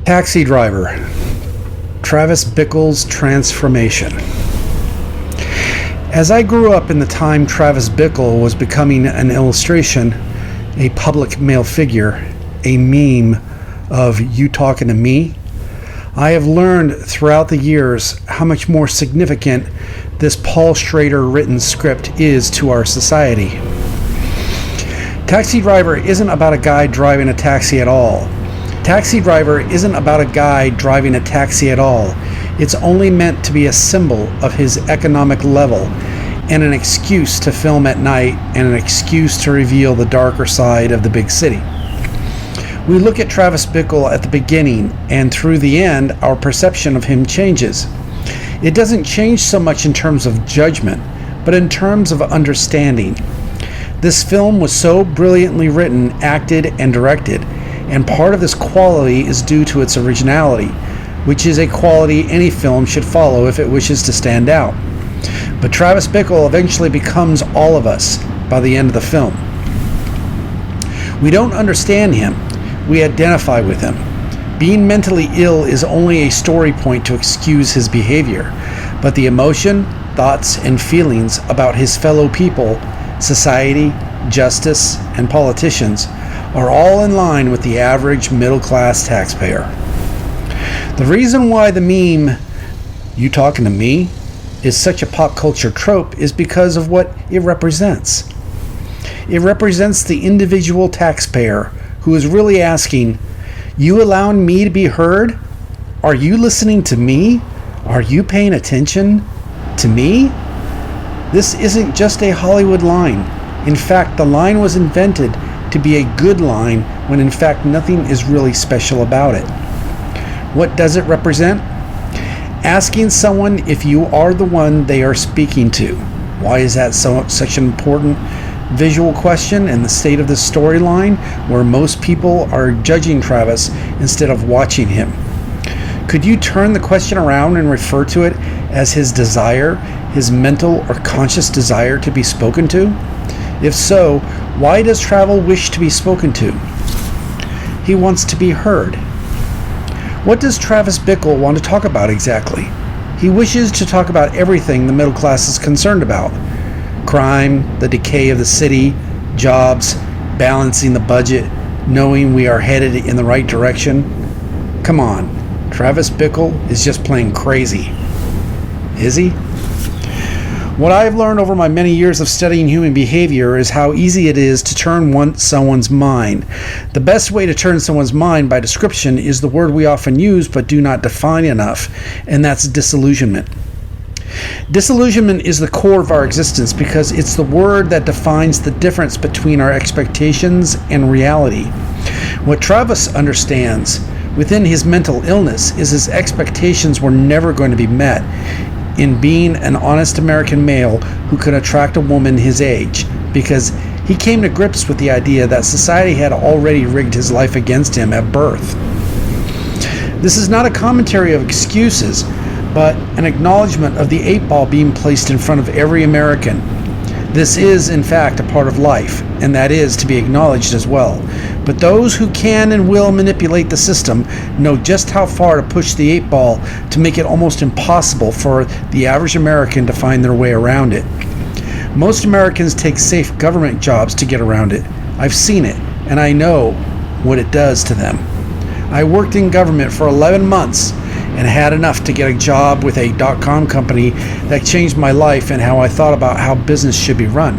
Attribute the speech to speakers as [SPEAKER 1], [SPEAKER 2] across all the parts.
[SPEAKER 1] Taxi Driver, Travis Bickle's transformation. As I grew up in the time Travis Bickle was becoming an illustration, a public male figure, a meme of "you talking to me," I have learned throughout the years how much more significant this Paul Schrader written script is to our society. Taxi Driver isn't about a guy driving a taxi at all. Taxi Driver isn't about a guy driving a taxi at all. It's only meant to be a symbol of his economic level and an excuse to film at night and an excuse to reveal the darker side of the big city. We look at Travis Bickle at the beginning, and through the end, our perception of him changes. It doesn't change so much in terms of judgment, but in terms of understanding. This film was so brilliantly written, acted, and directed, and part of this quality is due to its originality, which is a quality any film should follow if it wishes to stand out. But Travis Bickle eventually becomes all of us by the end of the film. We don't understand him, we identify with him. Being mentally ill is only a story point to excuse his behavior, but the emotion, thoughts, and feelings about his fellow people, society, justice, and politicians are all in line with the average middle-class taxpayer. The reason why the meme, "you talking to me," is such a pop culture trope is because of what it represents. It represents the individual taxpayer who is really asking, "You allowing me to be heard? Are you listening to me? Are you paying attention to me?" This isn't just a Hollywood line. In fact, the line was invented to be a good line when in fact nothing is really special about it. What does it represent? Asking someone if you are the one they are speaking to. Why is that such an important visual question in the state of this storyline where most people are judging Travis instead of watching him? Could you turn the question around and refer to it as his desire, his mental or conscious desire to be spoken to? If so, why does Travis wish to be spoken to? He wants to be heard. What does Travis Bickle want to talk about exactly? He wishes to talk about everything the middle class is concerned about. Crime, the decay of the city, jobs, balancing the budget, knowing we are headed in the right direction. Come on, Travis Bickle is just plain crazy. Is he? What I've learned over my many years of studying human behavior is how easy it is to turn someone's mind. The best way to turn someone's mind by description is the word we often use but do not define enough, and that's disillusionment. Disillusionment is the core of our existence because it's the word that defines the difference between our expectations and reality. What Travis understands within his mental illness is his expectations were never going to be met in being an honest American male who could attract a woman his age, because he came to grips with the idea that society had already rigged his life against him at birth. This is not a commentary of excuses, but an acknowledgement of the 8-ball being placed in front of every American. This is, in fact, a part of life, and that is to be acknowledged as well. But those who can and will manipulate the system know just how far to push the 8-ball to make it almost impossible for the average American to find their way around it. Most Americans take safe government jobs to get around it. I've seen it, and I know what it does to them. I worked in government for 11 months and had enough to get a job with a .com company that changed my life and how I thought about how business should be run.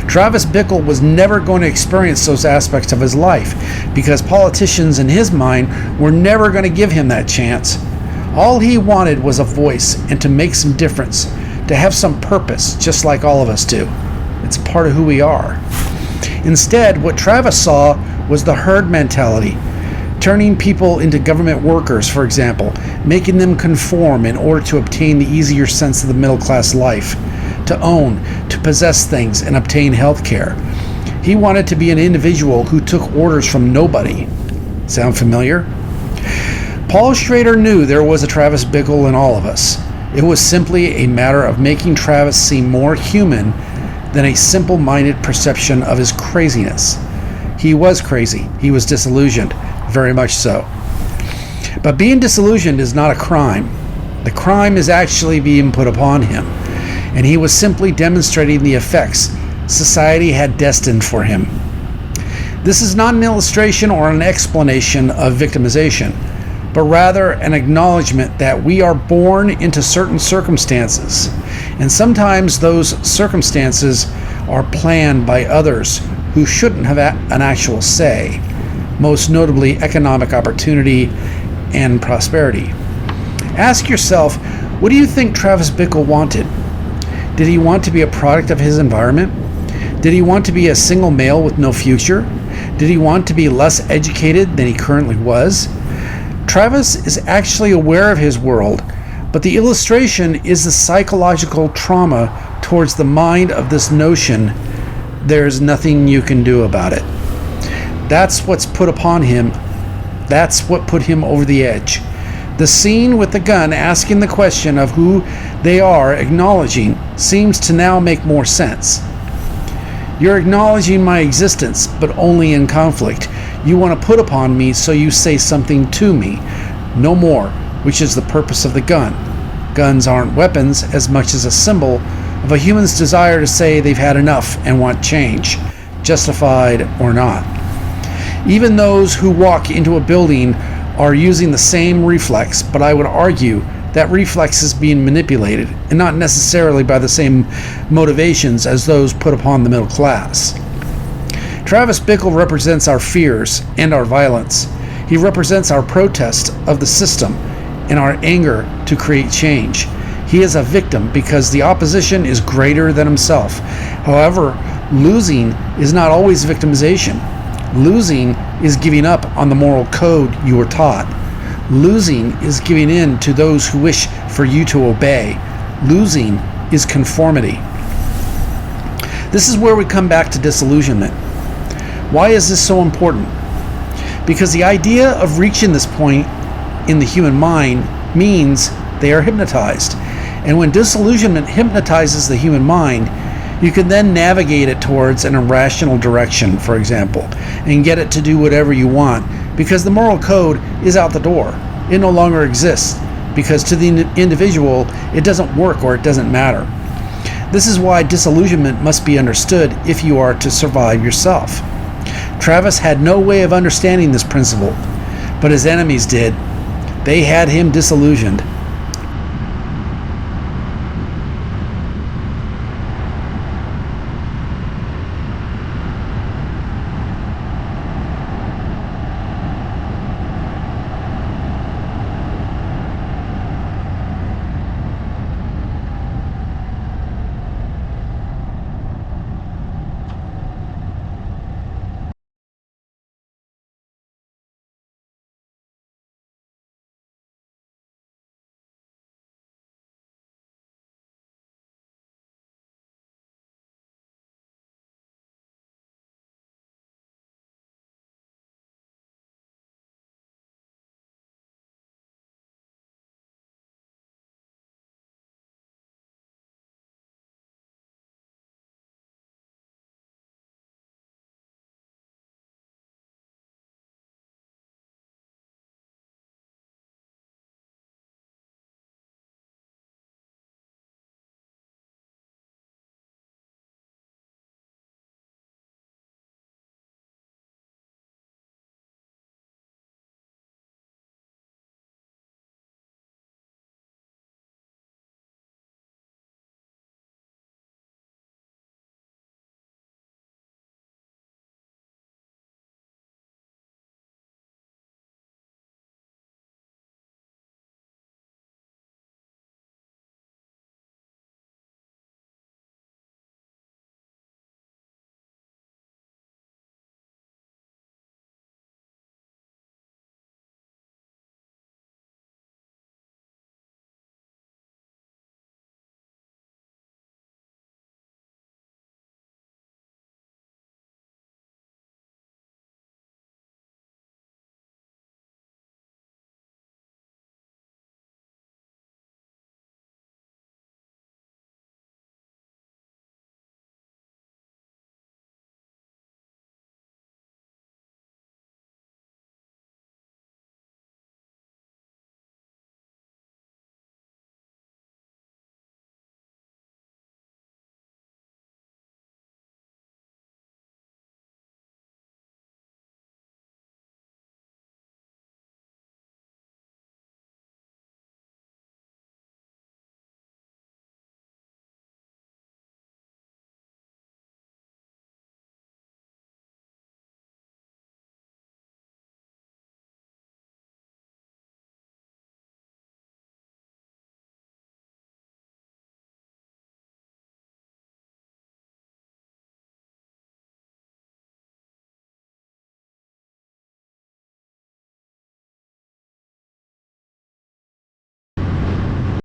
[SPEAKER 1] Travis Bickle was never going to experience those aspects of his life because politicians in his mind were never going to give him that chance. All he wanted was a voice and to make some difference, to have some purpose, just like all of us do. It's a part of who we are. Instead, what Travis saw was the herd mentality, turning people into government workers, for example, making them conform in order to obtain the easier sense of the middle-class life, to own, to possess things, and obtain health care. He wanted to be an individual who took orders from nobody. Sound familiar? Paul Schrader knew there was a Travis Bickle in all of us. It was simply a matter of making Travis seem more human than a simple-minded perception of his craziness. He was crazy. He was disillusioned. Very much so. But being disillusioned is not a crime. The crime is actually being put upon him, and he was simply demonstrating the effects society had destined for him. This is not an illustration or an explanation of victimization, but rather an acknowledgement that we are born into certain circumstances, and sometimes those circumstances are planned by others who shouldn't have an actual say, most notably economic opportunity and prosperity. Ask yourself, what do you think Travis Bickle wanted? Did he want to be a product of his environment? Did he want to be a single male with no future? Did he want to be less educated than he currently was? Travis is actually aware of his world, but the illustration is the psychological trauma towards the mind of this notion there's nothing you can do about it. That's what's put upon him. That's what put him over the edge. The scene with the gun asking the question of who they are acknowledging seems to now make more sense. You're acknowledging my existence, but only in conflict. You want to put upon me, so you say something to me. No more, which is the purpose of the gun. Guns aren't weapons as much as a symbol of a human's desire to say they've had enough and want change, justified or not. Even those who walk into a building are using the same reflex, but I would argue that reflex is being manipulated, and not necessarily by the same motivations as those put upon the middle class. Travis Bickle represents our fears and our violence. He represents our protest of the system and our anger to create change. He is a victim because the opposition is greater than himself. However, losing is not always victimization. Losing is giving up on the moral code you were taught. Losing is giving in to those who wish for you to obey. Losing is conformity. This is where we come back to disillusionment. Why is this so important? Because the idea of reaching this point in the human mind means they are hypnotized. And when disillusionment hypnotizes the human mind, you can then navigate it towards an irrational direction, for example, and get it to do whatever you want, because the moral code is out the door. It no longer exists, because to the individual, it doesn't work or it doesn't matter. This is why disillusionment must be understood if you are to survive yourself. Travis had no way of understanding this principle, but his enemies did. They had him disillusioned.